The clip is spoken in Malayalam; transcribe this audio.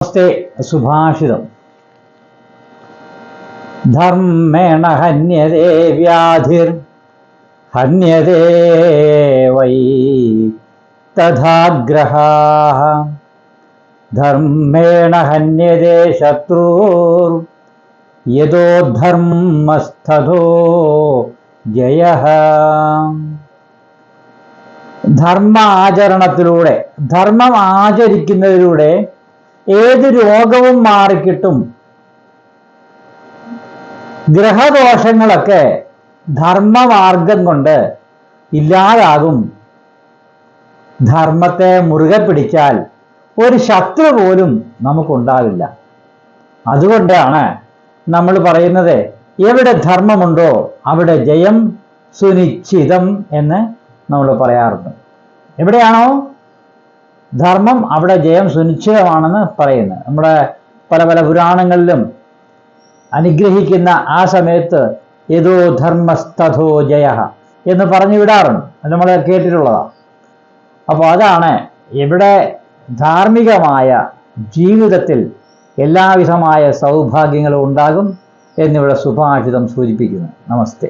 നമസ്തേ. സുഭാഷിതം. ധർമ്മേണ ഹന്യതേ വ്യാധിർ ഹന്യതേ വൈ തഥാഗ്രഹാഃ ധർമ്മേണ ഹന്യതേ ശത്രുർ യതോ ധർമ്മസ്ഥതോ ജയഃ. ധർമാചരണത്തിലൂടെ, ധർമ്മം ആചരിക്കുന്നതിലൂടെ ഏത് രോഗവും മാറിക്കിട്ടും. ഗ്രഹദോഷങ്ങളൊക്കെ ധർമ്മമാർഗം കൊണ്ട് ഇല്ലാതാകും. ധർമ്മത്തെ മുറുകെ പിടിച്ചാൽ ഒരു ശത്രു പോലും നമുക്കുണ്ടാവില്ല. അതുകൊണ്ടാണ് നമ്മൾ പറയുന്നത്, എവിടെ ധർമ്മമുണ്ടോ അവിടെ ജയം സുനിശ്ചിതം എന്ന് നമ്മൾ പറയാറുണ്ട്. എവിടെയാണോ ധർമ്മം അവിടെ ജയം സുനിശ്ചിതമാണെന്ന് പറയുന്നത്. നമ്മുടെ പല പല പുരാണങ്ങളിലും അനുഗ്രഹിക്കുന്ന ആ സമയത്ത് യതോ ധർമ്മസ്ഥതോ ജയ എന്ന് പറഞ്ഞു വിടാറുണ്ട്. അത് നമ്മൾ കേട്ടിട്ടുള്ളതാണ്. അപ്പോൾ അതാണ് ഇവിടെ ധാർമ്മികമായ ജീവിതത്തിൽ എല്ലാവിധമായ സൗഭാഗ്യങ്ങളും ഉണ്ടാകും എന്നിവിടെ സുഭാഷിതം സൂചിപ്പിക്കുന്നു. നമസ്തേ.